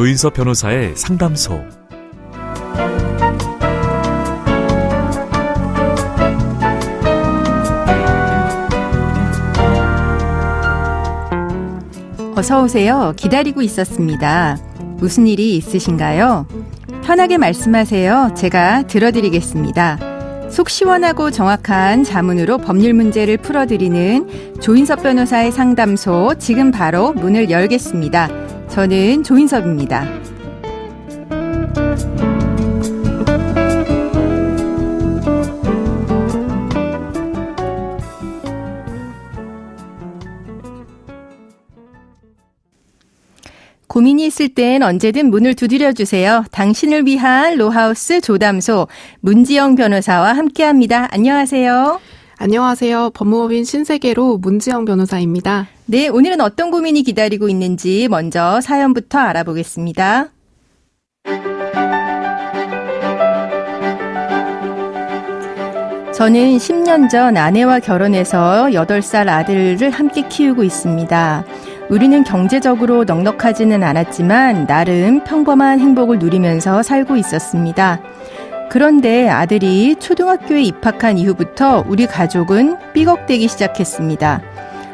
조인섭 변호사의 상담소. 어서 오세요. 기다리고 있었습니다. 무슨 일이 있으신가요? 편하게 말씀하세요. 제가 들어드리겠습니다. 속 시원하고 정확한 자문으로 법률 문제를 풀어드리는 조인섭 변호사의 상담소, 지금 바로 문을 열겠습니다. 저는 조인섭입니다. 고민이 있을 땐 언제든 문을 두드려주세요. 당신을 위한 로하우스 조담소, 문지영 변호사와 함께합니다. 안녕하세요. 안녕하세요. 법무법인 신세계로 문지영 변호사입니다. 네, 오늘은 어떤 고민이 기다리고 있는지 먼저 사연부터 알아보겠습니다. 저는 10년 전 아내와 결혼해서 8살 아들을 함께 키우고 있습니다. 우리는 경제적으로 넉넉하지는 않았지만 나름 평범한 행복을 누리면서 살고 있었습니다. 그런데 아들이 초등학교에 입학한 이후부터 우리 가족은 삐걱대기 시작했습니다.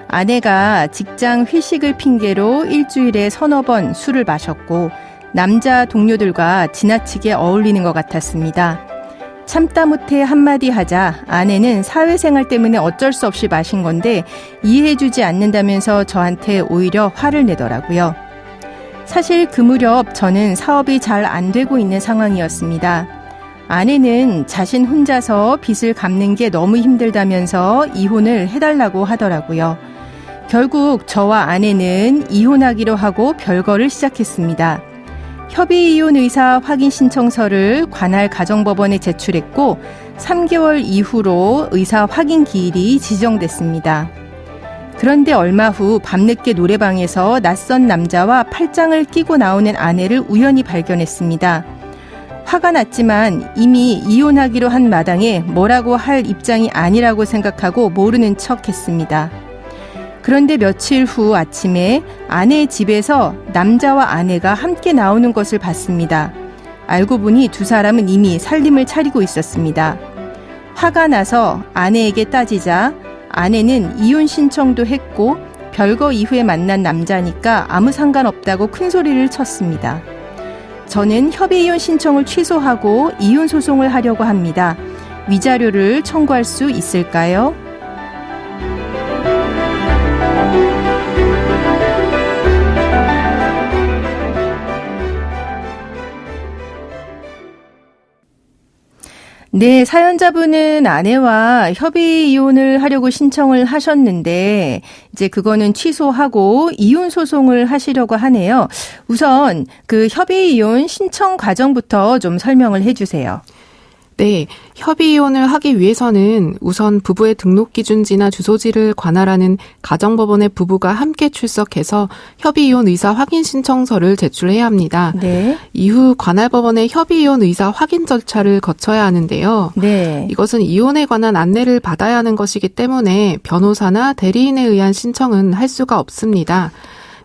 아내가 직장 회식을 핑계로 일주일에 서너 번 술을 마셨고 남자 동료들과 지나치게 어울리는 것 같았습니다. 참다 못해 한마디 하자 아내는 사회생활 때문에 어쩔 수 없이 마신 건데 이해해주지 않는다면서 저한테 오히려 화를 내더라고요. 사실 그 무렵 저는 사업이 잘 안 되고 있는 상황이었습니다. 아내는 자신 혼자서 빚을 갚는 게 너무 힘들다면서 이혼을 해달라고 하더라고요. 결국 저와 아내는 이혼하기로 하고 별거를 시작했습니다. 협의이혼 의사 확인 신청서를 관할 가정법원에 제출했고 3개월 이후로 의사 확인 기일이 지정됐습니다. 그런데 얼마 후 밤늦게 노래방에서 낯선 남자와 팔짱을 끼고 나오는 아내를 우연히 발견했습니다. 화가 났지만 이미 이혼하기로 한 마당에 뭐라고 할 입장이 아니라고 생각하고 모르는 척했습니다. 그런데 며칠 후 아침에 아내의 집에서 남자와 아내가 함께 나오는 것을 봤습니다. 알고 보니 두 사람은 이미 살림을 차리고 있었습니다. 화가 나서 아내에게 따지자 아내는 이혼 신청도 했고 별거 이후에 만난 남자니까 아무 상관없다고 큰 소리를 쳤습니다. 저는 협의이혼 신청을 취소하고 이혼 소송을 하려고 합니다. 위자료를 청구할 수 있을까요? 네, 사연자분은 아내와 협의 이혼을 하려고 신청을 하셨는데 이제 그거는 취소하고 이혼 소송을 하시려고 하네요. 우선 그 협의 이혼 신청 과정부터 좀 설명을 해 주세요. 네, 협의이혼을 하기 위해서는 우선 부부의 등록기준지나 주소지를 관할하는 가정법원에 부부가 함께 출석해서 협의이혼 의사 확인 신청서를 제출해야 합니다. 네. 이후 관할법원의 협의이혼 의사 확인 절차를 거쳐야 하는데요. 네. 이것은 이혼에 관한 안내를 받아야 하는 것이기 때문에 변호사나 대리인에 의한 신청은 할 수가 없습니다.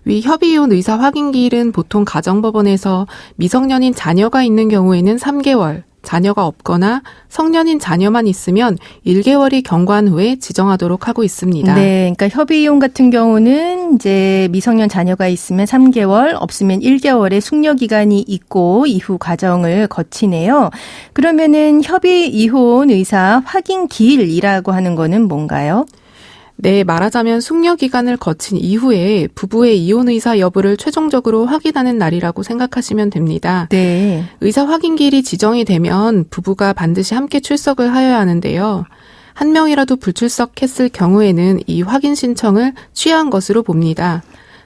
위 협의이혼 의사 확인 기일은 보통 가정법원에서 미성년인 자녀가 있는 경우에는 3개월, 자녀가 없거나 성년인 자녀만 있으면 1개월이 경과한 후에 지정하도록 하고 있습니다. 네, 그러니까 협의이혼 같은 경우는 이제 미성년 자녀가 있으면 3개월, 없으면 1개월의 숙려 기간이 있고 이후 과정을 거치네요. 그러면은 협의이혼 의사 확인 기일이라고 하는 거는 뭔가요? 네, 말하자면 숙려 기간을 거친 이후에 부부의 이혼 의사 여부를 최종적으로 확인하는 날이라고 생각하시면 됩니다. 네. 의사 확인 기일이 지정이 되면 부부가 반드시 함께 출석을 하여야 하는데요. 한 명이라도 불출석했을 경우에는 이 확인 신청을 취하한 것으로 봅니다.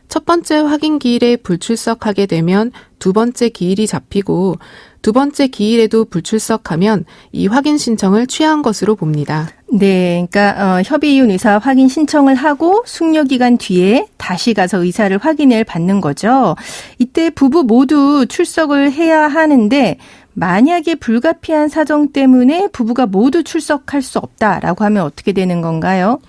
첫 번째 확인 기일에 불출석하게 되면 두 번째 기일이 잡히고 두 번째 기일에도 불출석하면 이 확인 신청을 취하한 것으로 봅니다. 네, 그러니까 협의이혼 의사 확인 신청을 하고 숙려 기간 뒤에 다시 가서 의사를 확인을 받는 거죠. 이때 부부 모두 출석을 해야 하는데 만약에 불가피한 사정 때문에 부부가 모두 출석할 수 없다라고 하면 어떻게 되는 건가요?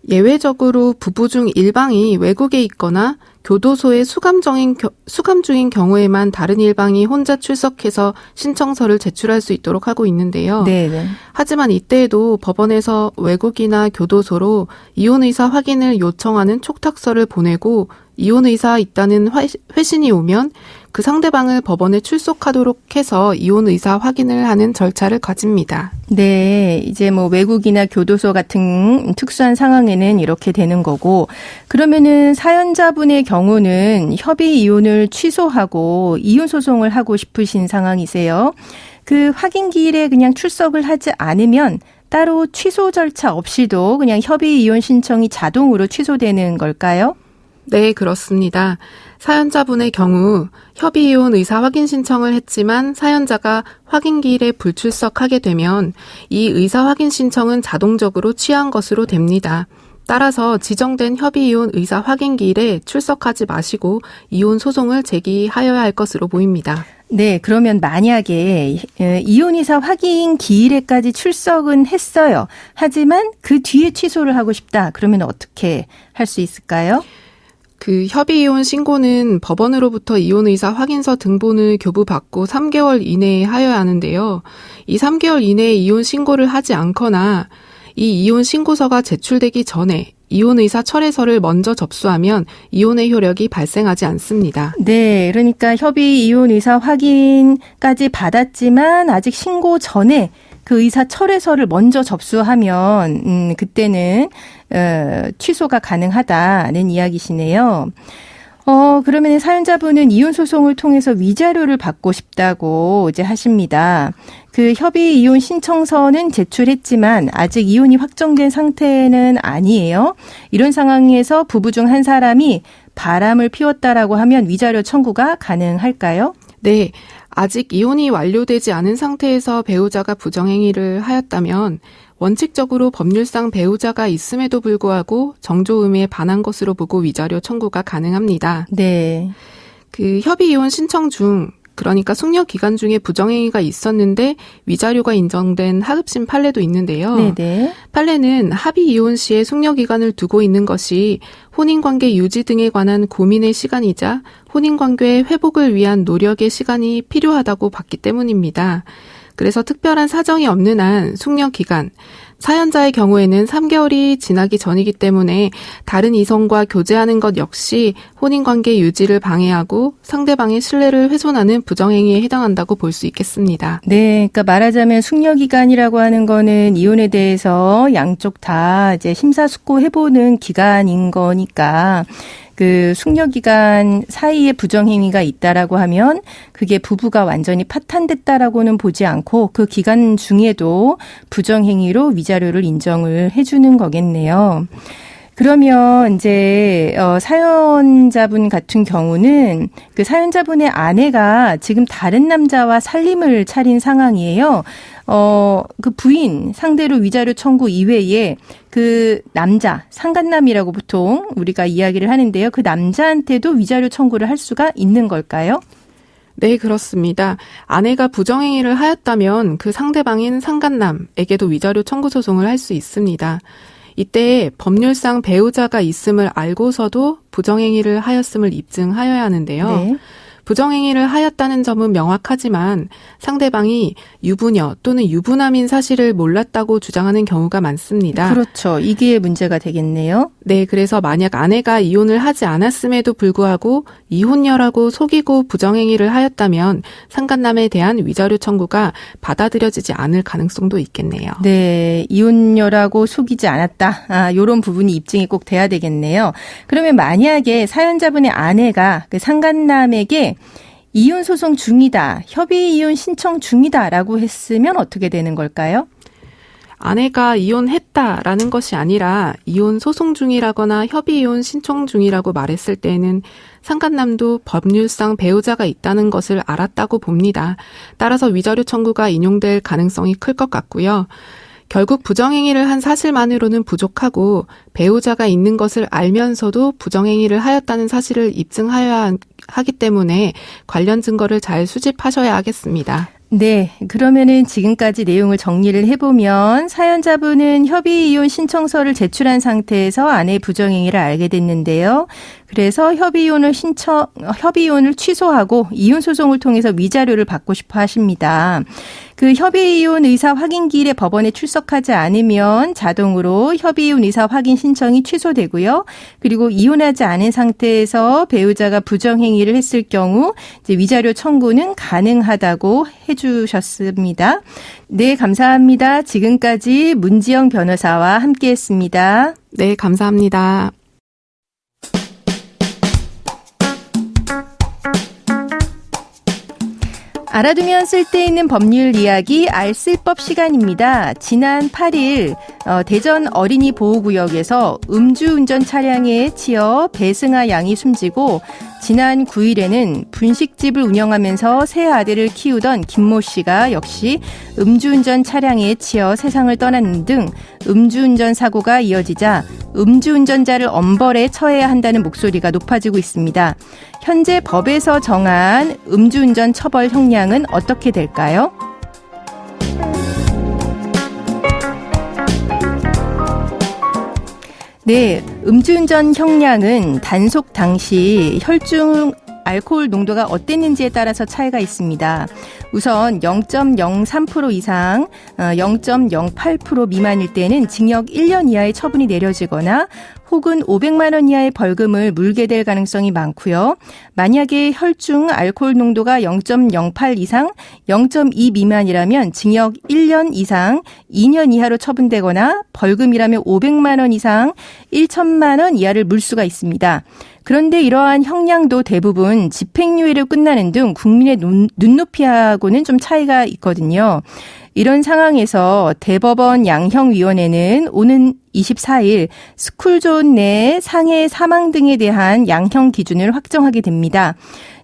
예외적으로 부부 중 일방이 외국에 있거나 교도소에 수감 중인 경우에만 다른 일방이 혼자 출석해서 신청서를 제출할 수 있도록 하고 있는데요. 네. 하지만 이때에도 법원에서 외국이나 교도소로 이혼 의사 확인을 요청하는 촉탁서를 보내고 이혼 의사 있다는 회신이 오면 그 상대방을 법원에 출석하도록 해서 이혼 의사 확인을 하는 절차를 가집니다. 네, 이제 뭐 외국이나 교도소 같은 특수한 상황에는 이렇게 되는 거고, 그러면은 사연자분의 경우는 협의 이혼을 취소하고 이혼 소송을 하고 싶으신 상황이세요. 그 확인기일에 그냥 출석을 하지 않으면 따로 취소 절차 없이도 그냥 협의 이혼 신청이 자동으로 취소되는 걸까요? 네, 그렇습니다. 사연자분의 경우 협의이혼 의사 확인 신청을 했지만 사연자가 확인기일에 불출석하게 되면 이 의사 확인 신청은 자동적으로 취한 것으로 됩니다. 따라서 지정된 협의이혼 의사 확인기일에 출석하지 마시고 이혼 소송을 제기하여야 할 것으로 보입니다. 네, 그러면 만약에 이혼 의사 확인 기일에까지 출석은 했어요. 하지만 그 뒤에 취소를 하고 싶다. 그러면 어떻게 할 수 있을까요? 그 협의이혼 신고는 법원으로부터 이혼 의사 확인서 등본을 교부받고 3개월 이내에 하여야 하는데요. 이 3개월 이내에 이혼 신고를 하지 않거나 이 이혼 신고서가 제출되기 전에 이혼 의사 철회서를 먼저 접수하면 이혼의 효력이 발생하지 않습니다. 네, 그러니까 협의 이혼 의사 확인까지 받았지만 아직 신고 전에 그 의사 철회서를 먼저 접수하면 그때는 취소가 가능하다는 이야기시네요. 그러면 사연자분은 이혼 소송을 통해서 위자료를 받고 싶다고 이제 하십니다. 그 협의 이혼 신청서는 제출했지만 아직 이혼이 확정된 상태는 아니에요. 이런 상황에서 부부 중 한 사람이 바람을 피웠다라고 하면 위자료 청구가 가능할까요? 네. 아직 이혼이 완료되지 않은 상태에서 배우자가 부정행위를 하였다면 원칙적으로 법률상 배우자가 있음에도 불구하고 정조 의무에 반한 것으로 보고 위자료 청구가 가능합니다. 네. 그 협의 이혼 신청 중 그러니까 숙려 기간 중에 부정행위가 있었는데 위자료가 인정된 하급심 판례도 있는데요. 네네. 판례는 합의 이혼 시에 숙려 기간을 두고 있는 것이 혼인관계 유지 등에 관한 고민의 시간이자 혼인관계의 회복을 위한 노력의 시간이 필요하다고 봤기 때문입니다. 그래서 특별한 사정이 없는 한 숙려 기간, 사연자의 경우에는 3개월이 지나기 전이기 때문에 다른 이성과 교제하는 것 역시 혼인관계 유지를 방해하고 상대방의 신뢰를 훼손하는 부정행위에 해당한다고 볼 수 있겠습니다. 네, 그러니까 말하자면 숙려기간이라고 하는 거는 이혼에 대해서 양쪽 다 이제 심사숙고해보는 기간인 거니까 그 숙려기간 사이에 부정행위가 있다라고 하면 그게 부부가 완전히 파탄됐다라고는 보지 않고 그 기간 중에도 부정행위로 위자료를 인정을 해주는 거겠네요. 그러면 이제 사연자분 같은 경우는 그 사연자분의 아내가 지금 다른 남자와 살림을 차린 상황이에요. 그 부인 상대로 위자료 청구 이외에 그 남자, 상간남이라고 보통 우리가 이야기를 하는데요. 그 남자한테도 위자료 청구를 할 수가 있는 걸까요? 네, 그렇습니다. 아내가 부정행위를 하였다면 그 상대방인 상간남에게도 위자료 청구 소송을 할 수 있습니다. 이때 법률상 배우자가 있음을 알고서도 부정행위를 하였음을 입증하여야 하는데요. 네. 부정행위를 하였다는 점은 명확하지만 상대방이 유부녀 또는 유부남인 사실을 몰랐다고 주장하는 경우가 많습니다. 그렇죠. 이게 문제가 되겠네요. 네, 그래서 만약 아내가 이혼을 하지 않았음에도 불구하고 이혼녀라고 속이고 부정행위를 하였다면 상간남에 대한 위자료 청구가 받아들여지지 않을 가능성도 있겠네요. 네, 이혼녀라고 속이지 않았다. 이런 부분이 입증이 꼭 돼야 되겠네요. 그러면 만약에 사연자분의 아내가 그 상간남에게 이혼 소송 중이다, 협의 이혼 신청 중이다라고 했으면 어떻게 되는 걸까요? 아내가 이혼했다라는 것이 아니라 이혼 소송 중이라거나 협의 이혼 신청 중이라고 말했을 때에는 상간남도 법률상 배우자가 있다는 것을 알았다고 봅니다. 따라서 위자료 청구가 인용될 가능성이 클 것 같고요. 결국 부정행위를 한 사실만으로는 부족하고 배우자가 있는 것을 알면서도 부정행위를 하였다는 사실을 입증하여야 하기 때문에 관련 증거를 잘 수집하셔야 하겠습니다. 네, 그러면은 지금까지 내용을 정리를 해보면 사연자분은 협의이혼 신청서를 제출한 상태에서 아내의 부정행위를 알게 됐는데요. 그래서 협의이혼을 취소하고 이혼 소송을 통해서 위자료를 받고 싶어 하십니다. 그 협의이혼 의사 확인기일에 법원에 출석하지 않으면 자동으로 협의이혼 의사 확인 신청이 취소되고요. 그리고 이혼하지 않은 상태에서 배우자가 부정행위를 했을 경우 이제 위자료 청구는 가능하다고 해주셨습니다. 네, 감사합니다. 지금까지 문지영 변호사와 함께했습니다. 네, 감사합니다. 알아두면 쓸데있는 법률 이야기 알쓸법 시간입니다. 지난 8일 대전 어린이 보호구역에서 음주운전 차량에 치여 배승아 양이 숨지고 지난 9일에는 분식집을 운영하면서 세 아들을 키우던 김모 씨가 역시 음주운전 차량에 치여 세상을 떠나는 등 음주운전 사고가 이어지자 음주운전자를 엄벌에 처해야 한다는 목소리가 높아지고 있습니다. 현재 법에서 정한 음주운전 처벌 형량은 어떻게 될까요? 네, 음주운전 형량은 단속 당시 혈중 알코올 농도가 어땠는지에 따라서 차이가 있습니다. 우선 0.03% 이상, 0.08% 미만일 때는 징역 1년 이하의 처분이 내려지거나 혹은 500만 원 이하의 벌금을 물게 될 가능성이 많고요. 만약에 혈중 알코올 농도가 0.08 이상, 0.2 미만이라면 징역 1년 이상, 2년 이하로 처분되거나 벌금이라면 500만 원 이상, 1천만 원 이하를 물 수가 있습니다. 그런데 이러한 형량도 대부분 집행유예로 끝나는 등 국민의 눈높이하고는 좀 차이가 있거든요. 이런 상황에서 대법원 양형위원회는 오는 24일 스쿨존 내 상해 사망 등에 대한 양형 기준을 확정하게 됩니다.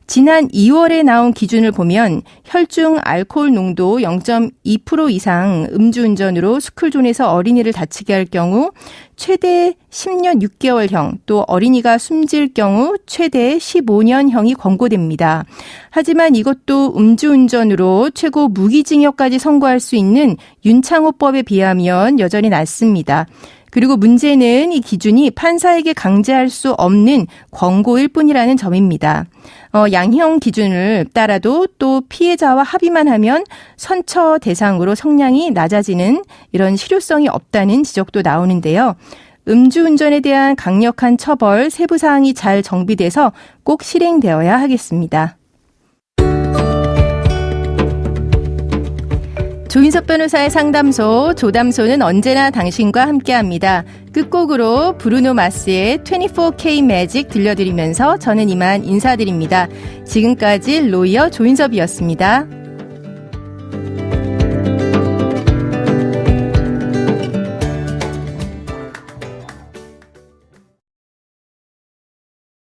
지난 2월에 나온 기준을 보면 혈중 알코올 농도 0.2% 이상 음주운전으로 스쿨존에서 어린이를 다치게 할 경우 최대 10년 6개월형, 또 어린이가 숨질 경우 최대 15년형이 권고됩니다. 하지만 이것도 음주운전으로 최고 무기징역까지 선고할 수 있는 윤창호법에 비하면 여전히 낮습니다. 그리고 문제는 이 기준이 판사에게 강제할 수 없는 권고일 뿐이라는 점입니다. 양형 기준을 따라도 또 피해자와 합의만 하면 선처 대상으로 형량이 낮아지는 이런 실효성이 없다는 지적도 나오는데요. 음주운전에 대한 강력한 처벌 세부 사항이 잘 정비돼서 꼭 실행되어야 하겠습니다. 조인석 변호사의 상담소, 조담소는 언제나 당신과 함께합니다. 끝곡으로 브루노 마스의 24K 매직 들려드리면서 저는 이만 인사드립니다. 지금까지 로이어 조인섭이었습니다.